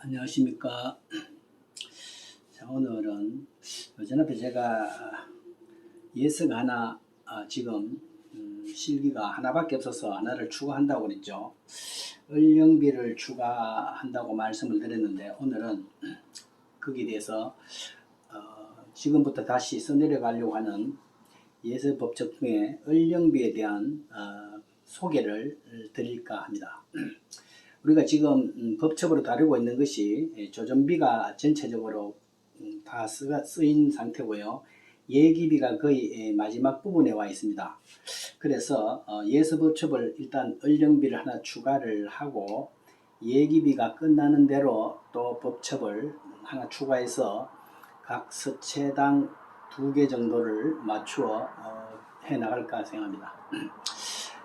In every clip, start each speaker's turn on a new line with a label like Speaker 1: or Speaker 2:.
Speaker 1: 안녕하십니까. 자, 오늘은 요전 앞에 제가 예스가 하나 지금 실기가 하나밖에 없어서 하나를 추가한다고 그랬죠. 을령비를 추가한다고 말씀을 드렸는데 오늘은 거기에 대해서 지금부터 다시 써내려가려고 하는 예스 법칙 중에 을령비에 대한 소개를 드릴까 합니다. 우리가 지금 법칙으로 다루고 있는 것이 조전비가 전체적으로 다 쓰인 상태고요. 예기비가 거의 마지막 부분에 와 있습니다. 그래서 예서법칙을 일단 을령비를 하나 추가를 하고 예기비가 끝나는 대로 또 법칙을 하나 추가해서 각 서체당 2개 정도를 맞추어 해 나갈까 생각합니다.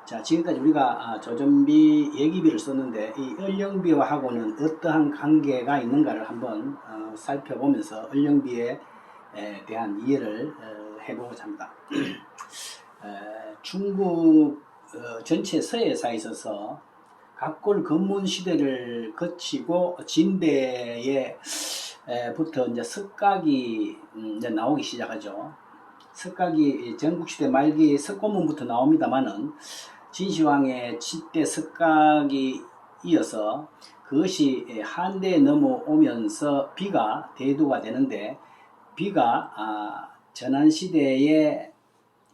Speaker 1: 자, 지금까지 우리가 조전비, 예기비를 썼는데 이 을령비와 하고는 어떠한 관계가 있는가를 한번 살펴보면서 을령비에 대한 이해를 해보고자 합니다. 중국 전체 서예사에 있어서 각골 건문 시대를 거치고 진대에 부터 이제 석각이 이제 나오기 시작하죠. 석각이 전국시대 말기 석고문부터 나옵니다만은 진시황의 7대 석각이 이어서 그것이 한대에 넘어오면서 비가 대두가 되는데 비가 전한시대에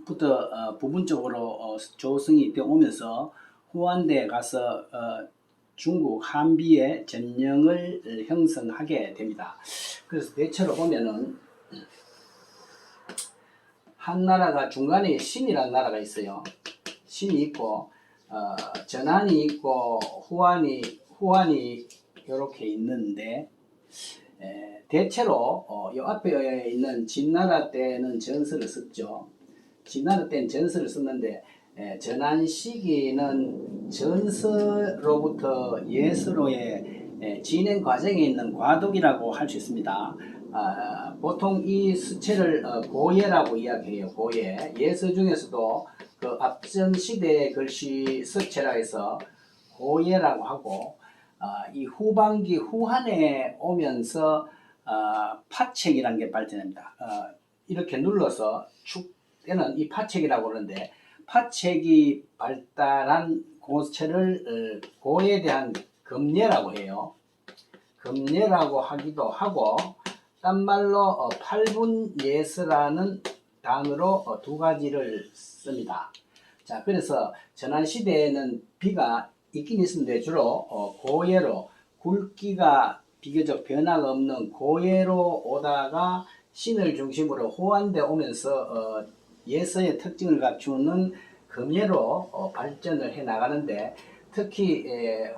Speaker 1: 부터 부분적으로 조성이 되어 오면서 후한대에 가서 중국 한비의 전령을 형성하게 됩니다. 그래서 대체로 보면은 한 나라가 중간에 신이라는 나라가 있어요. 신이 있고 전한이 있고 후한이 이렇게 있는데 대체로 요 앞에 있는 진나라 때는 전설을 썼죠. 진나라 때는 전설을 썼는데 전한 시기는 전서로부터 예서로의 진행 과정에 있는 과도기라고 할 수 있습니다. 보통 이 수체를 고예라고 이야기해요. 고예. 예서 중에서도 그 앞전 시대의 글씨 서체라 해서 고예라고 하고 이 후반기 후한에 오면서 파책이라는 게 발전합니다. 이렇게 눌러서 축되는 이 파책이라고 그러는데 파책이 발달한 고체를 고에 대한 금예라고 해요. 금예라고 하기도 하고 딴 말로 팔분예서라는 단어로 두 가지를 씁니다. 자, 그래서 전한시대에는 비가 있긴 있었는데 주로 고예로 굵기가 비교적 변화가 없는 고예로 오다가 신을 중심으로 후한대 오면서 예서의 특징을 갖추는 금예로 발전을 해 나가는데 특히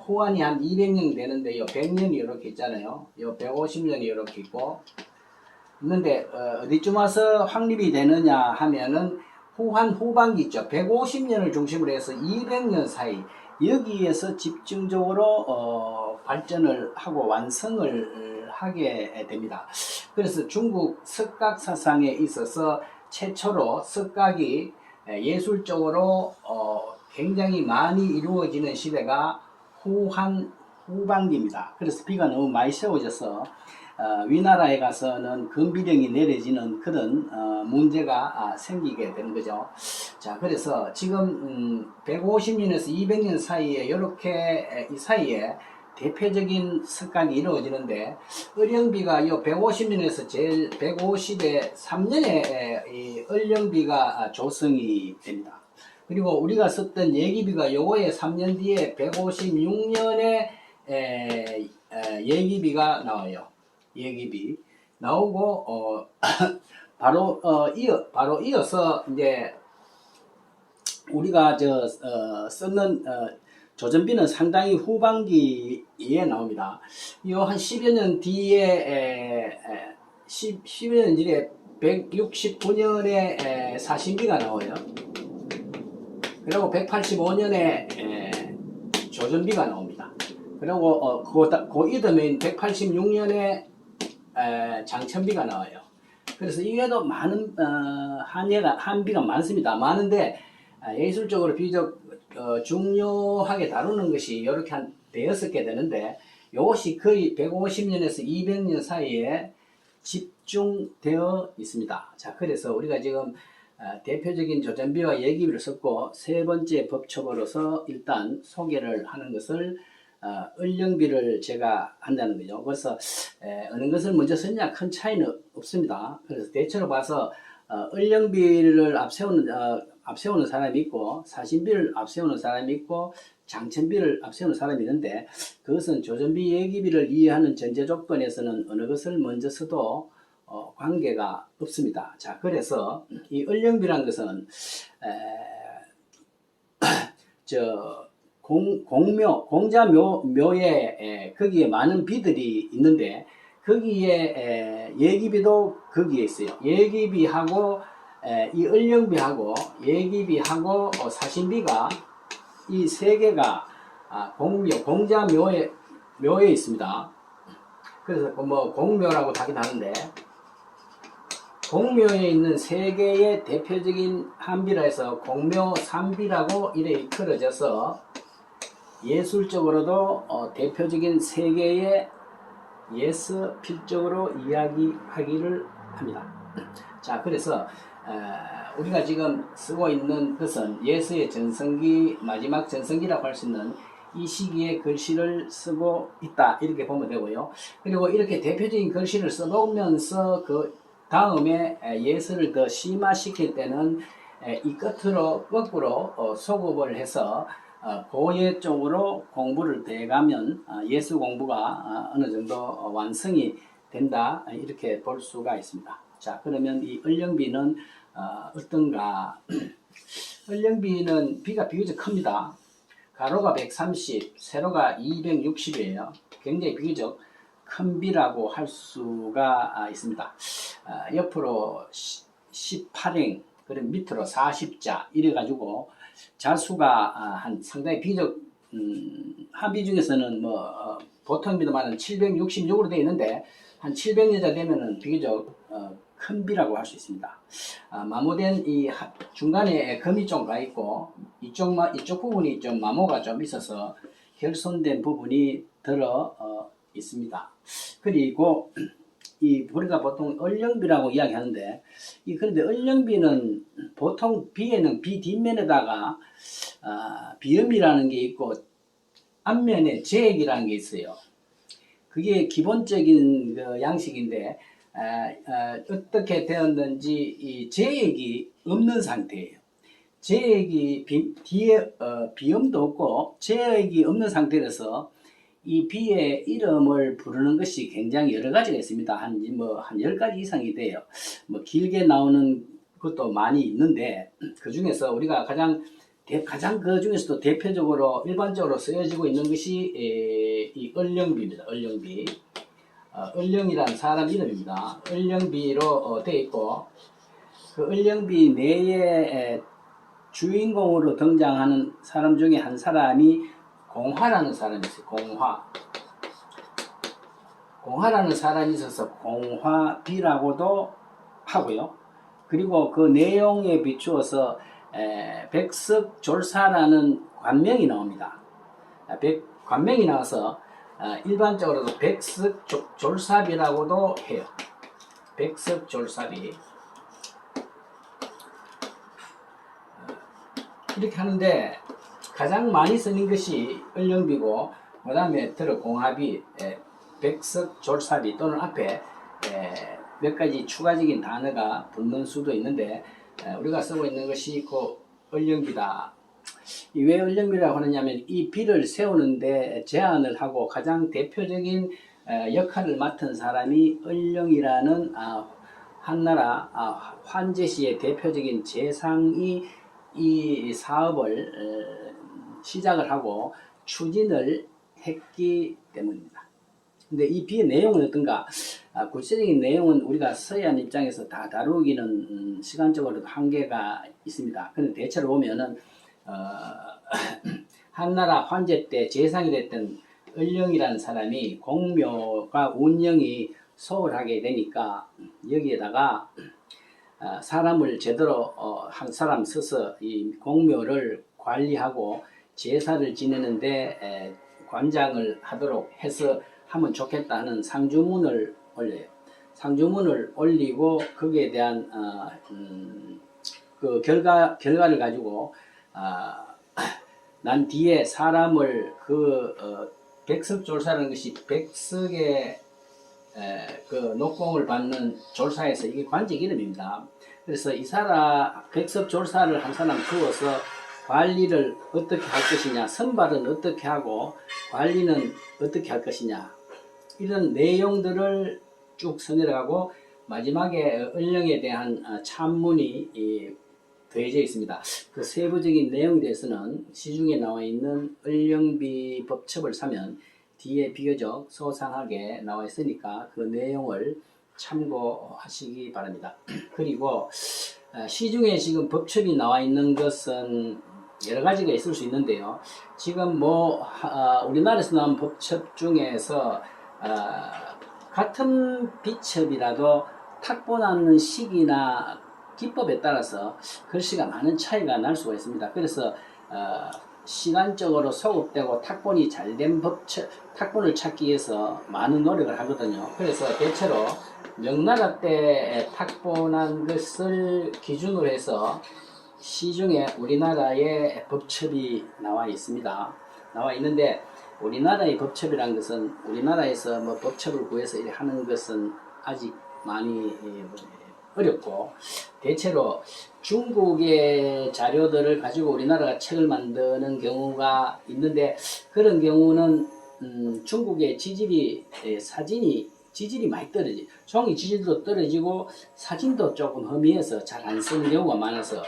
Speaker 1: 후한이 한 200년 되는데 요 100년이 이렇게 있잖아요. 요 150년이 이렇게 있고 있는데 어디쯤 와서 확립이 되느냐 하면은 후한 후반기 있죠. 150년을 중심으로 해서 200년 사이 여기에서 집중적으로 발전을 하고 완성을 하게 됩니다. 그래서 중국 석각 사상에 있어서 최초로 석각이 예술적으로 굉장히 많이 이루어지는 시대가 후한 후반기입니다. 그래서 비가 너무 많이 세워져서 위나라에 가서는 금비령이 내려지는 그런 문제가 생기게 되는 거죠. 자, 그래서 지금 150년에서 200년 사이에 이렇게 이 사이에 대표적인 석각이 이루어지는데 을령비가 이 150년에서 제일 150에 3년에 이 을령비가 조성이 됩니다. 그리고 우리가 썼던 예기비가 요거에 3년 뒤에 156년에 예기비가 나와요. 예기비 나오고 바로 이어서 이제 우리가 썼는 조전비는 상당히 후반기에 나옵니다. 이 한 10여 년 뒤에 10여 년 뒤에 169년에 사신비가 나와요. 그리고 185년에 조전비가 나옵니다. 그리고 그 이듬해인 186년에 장천비가 나와요. 그래서 이외에도 많은 한비가 많습니다. 많은데 예술적으로 비교적 중요하게 다루는 것이 이렇게 한 5-6개 되는데 이것이 거의 150년에서 200년 사이에 집중되어 있습니다. 자, 그래서 우리가 지금 대표적인 조전비와 예기비를 썼고 세 번째 법초보로서 일단 소개를 하는 것을 을령비를 제가 한다는 거죠. 그래서 어느 것을 먼저 썼냐 큰 차이는 없습니다. 그래서 대체로 봐서 을령비를 앞세우는 사람이 있고 사신비를 앞세우는 사람이 있고 장천비를 앞세우는 사람이 있는데 그것은 조전비 예기비를 이해하는 전제 조건에서는 어느 것을 먼저 써도 관계가 없습니다. 자, 그래서 이 을령비라는 것은 공자묘에 거기에 많은 비들이 있는데 거기에 예기비도 거기에 있어요. 예기비하고 이 을령비하고 예기비하고 사신비가 이 세 개가 공자묘에 있습니다. 그래서 뭐 공묘라고 하긴 하는데 공묘에 있는 세 개의 대표적인 한비라 해서 공묘 삼비라고 이래 이끌어져서 예술적으로도 대표적인 세 개의 예서 필적으로 이야기하기를 합니다. 자, 그래서 우리가 지금 쓰고 있는 것은 예서의 전성기, 마지막 전성기라고 할 수 있는 이 시기에 글씨를 쓰고 있다 이렇게 보면 되고요. 그리고 이렇게 대표적인 글씨를 써놓으면서 그 다음에 예서를 더 심화시킬 때는 이 끝으로 거꾸로 소급을 해서 고예 쪽으로 공부를 돼가면 예수 공부가 어느 정도 완성이 된다 이렇게 볼 수가 있습니다. 자, 그러면 이 을령비는 어떤가? 을령비는 비가 비교적 큽니다. 가로가 130, 세로가 260이에요. 굉장히 비교적 큰 비라고 할 수가 있습니다. 옆으로 18행, 그리고 밑으로 40자 이래가지고 자수가 한 상당히 비교적 한비 중에서는 뭐 보통 비도만은 766으로 되어 있는데 한 700여자 되면은 비교적 큰 비라고 할 수 있습니다. 마모된 이 중간에 금이 좀 가 있고 이쪽 부분이 좀 마모가 좀 있어서 결손된 부분이 들어 있습니다. 그리고 우리가 보통 을령비라고 이야기하는데 그런데 을령비는 보통 비에는 비 뒷면에다가 비음이라는 게 있고 앞면에 제액이라는 게 있어요. 그게 기본적인 그 양식인데 어떻게 되었는지 이 제액이 없는 상태예요. 제액이 뒤에 비음도 없고 제액이 없는 상태라서 이 비의 이름을 부르는 것이 굉장히 여러 가지가 있습니다. 한 10가지 이상이 돼요. 뭐 길게 나오는 것도 많이 있는데 그 중에서 우리가 가장 그 중에서도 대표적으로 일반적으로 쓰여지고 있는 것이 이 을령비입니다. 을령비. 을령이란 사람 이름입니다. 을령비로 되어 있고 그 을령비 내에 주인공으로 등장하는 사람 중에 한 사람이 공화라는 사람이 있어요. 공화라는 사람이 있어서 공화비라고도 하고요. 그리고 그 내용에 비추어서 백석졸사라는 관명이 나옵니다. 관명이 나와서 일반적으로도 백석졸사비라고도 해요. 백석졸사비. 이렇게 하는데 가장 많이 쓰는 것이 을령비고 그 다음에 들어 공합이 백석졸사비 또는 앞에 몇 가지 추가적인 단어가 붙는 수도 있는데 우리가 쓰고 있는 것이 그 을령비다. 왜 을령비라고 하느냐면 이 비를 세우는데 제안을 하고 가장 대표적인 역할을 맡은 사람이 을령이라는 한나라 환제시의 대표적인 재상이 이 사업을 시작을 하고 추진을 했기 때문입니다. 근데 이 비의 내용은 어떤가? 구체적인 내용은 우리가 서양 입장에서 다 다루기는 시간적으로도 한계가 있습니다. 그런데 대체로 보면은 한나라 환제 때 재상이 됐던 을령이라는 사람이 공묘가 운영이 소홀하게 되니까 여기에다가 사람을 제대로 한 사람 써서 이 공묘를 관리하고 제사를 지내는데 관장을 하도록 해서 하면 좋겠다는 상주문을 올려요. 상주문을 올리고 거기에 대한 그 결과를 가지고 난 뒤에 사람을 백석졸사라는 것이 백석의 그 녹공을 받는 졸사에서 이게 관직 이름입니다. 그래서 이 사람 백석졸사를 한 사람 두어서 관리를 어떻게 할 것이냐, 선발은 어떻게 하고 관리는 어떻게 할 것이냐, 이런 내용들을 쭉 써내려가고 마지막에 을령에 대한 참문이 더해져 있습니다. 그 세부적인 내용에 대해서는 시중에 나와 있는 을령비 법첩을 사면 뒤에 비교적 소상하게 나와 있으니까 그 내용을 참고하시기 바랍니다. 그리고 시중에 지금 법첩이 나와 있는 것은 여러 가지가 있을 수 있는데요. 지금 우리나라에서 나온 법첩 중에서 같은 비첩이라도 탁본하는 시기나 기법에 따라서 글씨가 많은 차이가 날 수가 있습니다. 그래서 시간적으로 소급되고 탁본이 잘된 탁본을 찾기 위해서 많은 노력을 하거든요. 그래서 대체로 명나라 때 탁본한 것을 기준으로 해서 시중에 우리나라의 법첩이 나와 있습니다. 나와 있는데 우리나라의 법첩이라는 것은 우리나라에서 법첩을 구해서 이렇게 하는 것은 아직 많이 어렵고 대체로 중국의 자료들을 가지고 우리나라가 책을 만드는 경우가 있는데 그런 경우는 중국의 지질이 많이 떨어지, 종이 지질도 떨어지고 사진도 조금 허미해서 잘 안 쓰는 경우가 많아서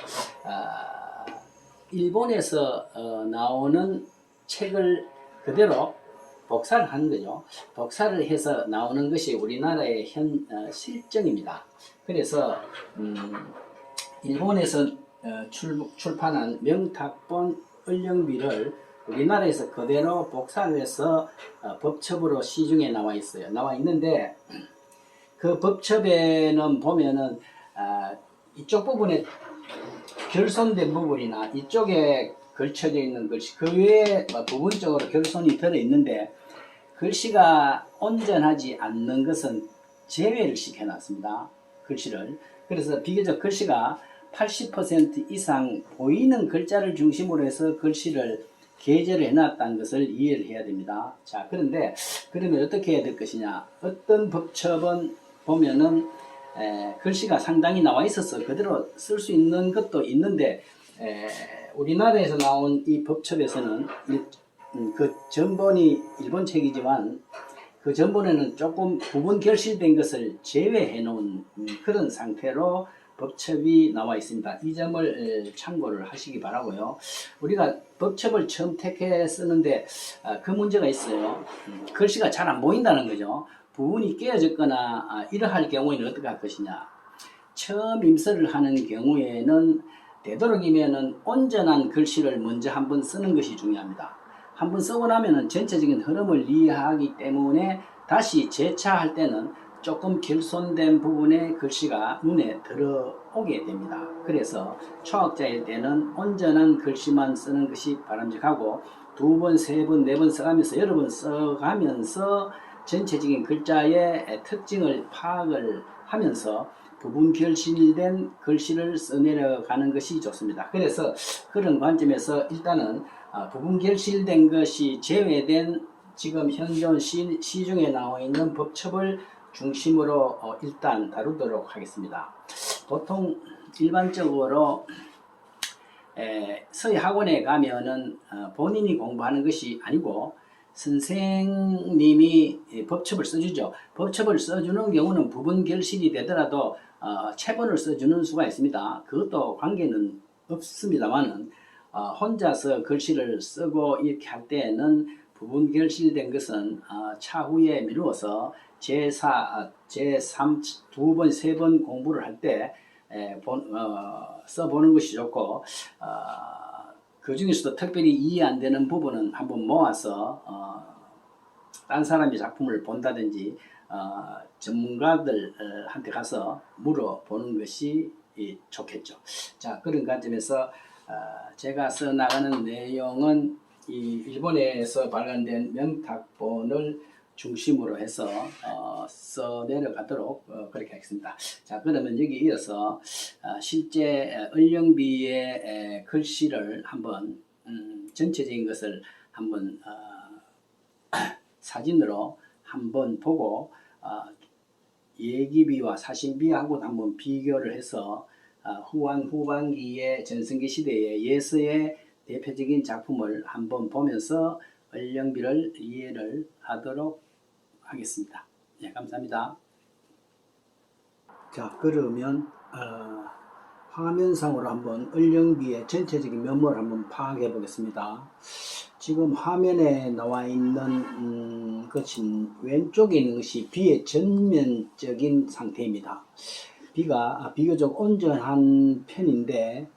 Speaker 1: 일본에서 나오는 책을 그대로 복사를 하는 거죠. 복사를 해서 나오는 것이 우리나라의 실정입니다. 그래서 일본에서 출판한 명탁본 을령비를 우리나라에서 그대로 복사를 해서 법첩으로 시중에 나와 있어요. 나와 있는데 그 법첩에는 보면은 이쪽 부분에 결손된 부분이나 이쪽에 걸쳐져 있는 글씨 그 외에 부분적으로 결손이 들어있는데 글씨가 온전하지 않는 것은 제외를 시켜놨습니다. 글씨를. 그래서 비교적 글씨가 80% 이상 보이는 글자를 중심으로 해서 글씨를 게재를 해놨다는 것을 이해를 해야 됩니다. 자, 그런데 그러면 어떻게 해야 될 것이냐. 어떤 법첩은 보면은 글씨가 상당히 나와 있어서 그대로 쓸 수 있는 것도 있는데 우리나라에서 나온 이 법첩에서는 그 전본이 일본 책이지만 그 전본에는 조금 부분 결실된 것을 제외해 놓은 그런 상태로 법첩이 나와 있습니다. 이 점을 참고를 하시기 바라고요. 우리가 법첩을 처음 택해 쓰는데 그 문제가 있어요. 글씨가 잘 안 보인다는 거죠. 부분이 깨어졌거나 이러할 경우에는 어떻게 할 것이냐. 처음 임서를 하는 경우에는 되도록이면은 온전한 글씨를 먼저 한번 쓰는 것이 중요합니다. 한번 쓰고 나면은 전체적인 흐름을 이해하기 때문에 다시 재차할 때는 조금 결손된 부분의 글씨가 눈에 들어오게 됩니다. 그래서 초학자일 때는 온전한 글씨만 쓰는 것이 바람직하고 두 번, 세 번, 네 번 써가면서 여러 번 써가면서 전체적인 글자의 특징을 파악을 하면서 부분 결실된 글씨를 써내려가는 것이 좋습니다. 그래서 그런 관점에서 일단은 부분 결실된 것이 제외된 지금 현존 시중에 나와 있는 법첩을 중심으로 일단 다루도록 하겠습니다. 보통 일반적으로 서희 학원에 가면은 본인이 공부하는 것이 아니고 선생님이 법첩을 써주죠. 법첩을 써주는 경우는 부분 결실이 되더라도 체본을 써주는 수가 있습니다. 그것도 관계는 없습니다만은 혼자서 글씨를 쓰고 이렇게 할 때에는 부분 결실된 것은 차후에 미루어서 제4, 제3 두 번, 세 번 공부를 할 때 써보는 것이 좋고 그 중에서도 특별히 이해 안 되는 부분은 한번 모아서 딴 사람의 작품을 본다든지 전문가들한테 가서 물어보는 것이 좋겠죠. 자, 그런 관점에서 제가 써나가는 내용은 이 일본에서 발간된 명탁본을 중심으로 해서 써내려가도록 그렇게 하겠습니다. 자, 그러면 여기 이어서 실제 을령비의 글씨를 한번 전체적인 것을 한번 사진으로 한번 보고 예기비와 사신비하고 한번 비교를 해서 후반기의 전성기 시대의 예서의 대표적인 작품을 한번 보면서 을령비를 이해를 하도록 하겠습니다. 네, 감사합니다. 자, 그러면 화면상으로 한번 을령비의 전체적인 면모를 한번 파악해 보겠습니다. 지금 화면에 나와 있는 것은 왼쪽에 있는 것이 비의 전면적인 상태입니다. 비가 비교적 온전한 편인데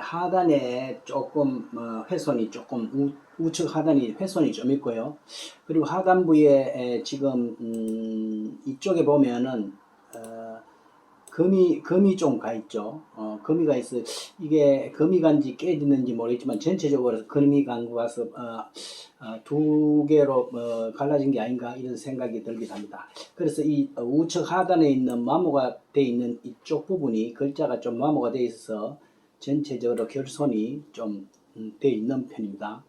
Speaker 1: 하단에 조금 훼손이 조금 우측 하단이 훼손이 좀 있고요. 그리고 하단부에 지금 이쪽에 보면은 금이 좀 가 있죠. 금이 가 있어. 이게 금이 간지 깨지는지 모르겠지만 전체적으로 금이 간 것 같아서 두 개로 갈라진 게 아닌가 이런 생각이 들기도 합니다. 그래서 이 우측 하단에 있는 마모가 돼 있는 이쪽 부분이 글자가 좀 마모가 돼 있어서 전체적으로 결손이 좀 돼 있는 편입니다.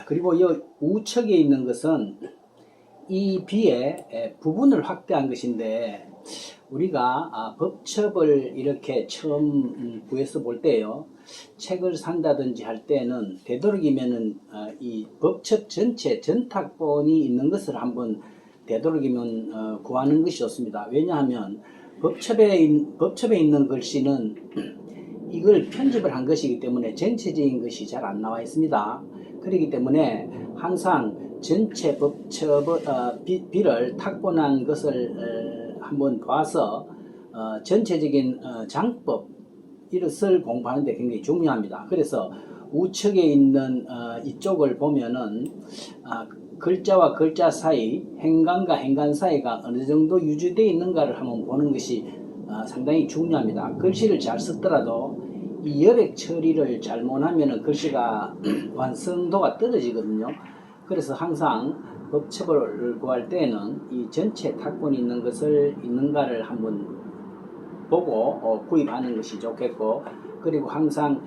Speaker 1: 그리고 이 우측에 있는 것은 이 비의 부분을 확대한 것인데 우리가 법첩을 이렇게 처음 구해서 볼 때요, 책을 산다든지 할 때는 되도록이면은 이 법첩 전체 전탁본이 있는 것을 한번 되도록이면 구하는 것이 좋습니다. 왜냐하면 법첩에 있는 글씨는 이걸 편집을 한 것이기 때문에 전체적인 것이 잘 안 나와 있습니다. 그렇기 때문에 항상 전체 법첩 비를 탁본한 것을 한번 봐서 전체적인 장법 이것을 공부하는 데 굉장히 중요합니다. 그래서 우측에 있는 이쪽을 보면은 글자와 글자 사이, 행간과 행간 사이가 어느 정도 유지되어 있는가를 한번 보는 것이 상당히 중요합니다. 글씨를 잘 썼더라도 이 여백 처리를 잘못하면 글씨가 완성도가 떨어지거든요. 그래서 항상 법첩을 구할 때는 이 전체 탁본이 있는 것을 있는가를 한번 보고 구입하는 것이 좋겠고, 그리고 항상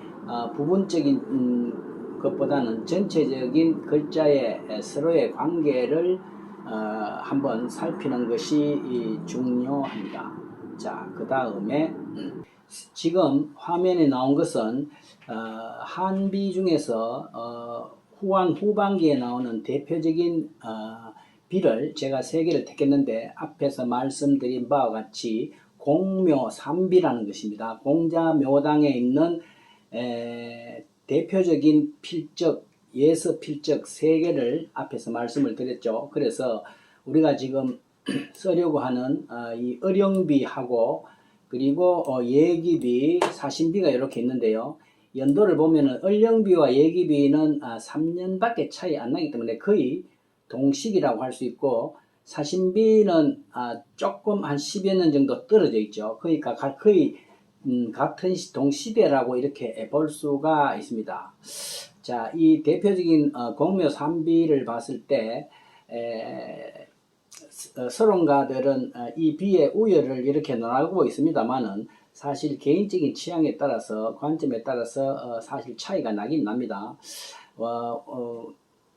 Speaker 1: 부분적인 것보다는 전체적인 글자의 서로의 관계를 한번 살피는 것이 중요합니다. 자, 그 다음에 지금 화면에 나온 것은 한비 중에서 후반기에 나오는 대표적인 비를 제가 3개를 택했는데 앞에서 말씀드린 바와 같이 공묘삼비라는 것입니다. 공자묘당에 있는 대표적인 필적, 예서 필적 3개를 앞에서 말씀을 드렸죠. 그래서 우리가 지금 쓰려고 하는 이 을령비하고 그리고 예기비, 사신비가 이렇게 있는데요. 연도를 보면은 을령비와 예기비는 3년밖에 차이 안 나기 때문에 거의 동시기라고 할 수 있고, 사신비는 조금 한 10여 년 정도 떨어져 있죠. 그러니까 거의 같은 동시대라고 이렇게 볼 수가 있습니다. 자, 이 대표적인 공묘삼비를 봤을 때 서론가들은 이 비의 우열을 이렇게 나누고 있습니다만은 사실 개인적인 취향에 따라서, 관점에 따라서 사실 차이가 나긴 납니다.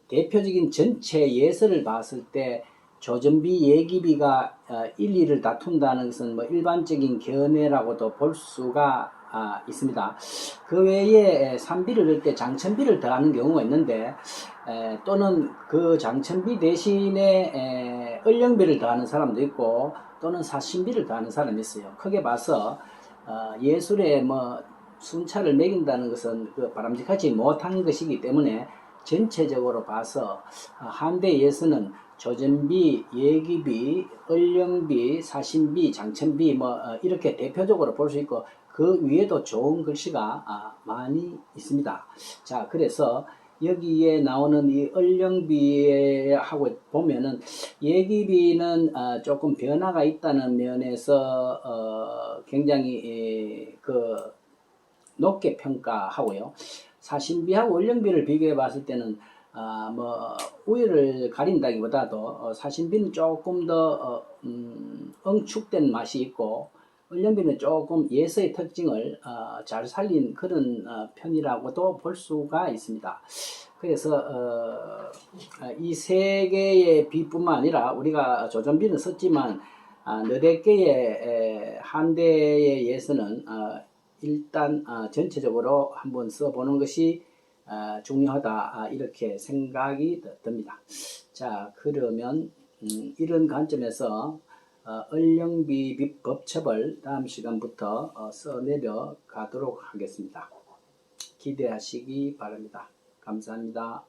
Speaker 1: 대표적인 전체 예서를 봤을 때 조전비, 예기비가 1, 2를 다툰다는 것은 뭐 일반적인 견해라고도 볼 수가 있습니다. 그 외에 삼비를 넣을 때 장천비를 더하는 경우가 있는데 또는 그 장천비 대신에 을령비를 더하는 사람도 있고 또는 사신비를 더하는 사람이 있어요. 크게 봐서 예술에 뭐 순차를 매긴다는 것은 바람직하지 못한 것이기 때문에 전체적으로 봐서 한대 예서는 조전비, 예기비, 을령비, 사신비, 장천비 뭐 이렇게 대표적으로 볼 수 있고 그 위에도 좋은 글씨가 많이 있습니다. 자, 그래서 여기에 나오는 이 을령비하고 보면은 예기비는 조금 변화가 있다는 면에서 굉장히 높게 평가하고요. 사신비하고 을령비를 비교해 봤을 때는 뭐 우위를 가린다기보다도 사신비는 조금 더 응축된 맛이 있고 을령비는 조금 예서의 특징을 잘 살린 그런 편이라고도 볼 수가 있습니다. 그래서 이 세 개의 비뿐만 아니라 우리가 조전비는 썼지만 너댓 개의 한 대의 예서는 일단 전체적으로 한번 써보는 것이 중요하다 이렇게 생각이 듭니다. 자, 그러면 이런 관점에서 을령비 비법첩을 다음 시간부터 써내려 가도록 하겠습니다. 기대하시기 바랍니다. 감사합니다.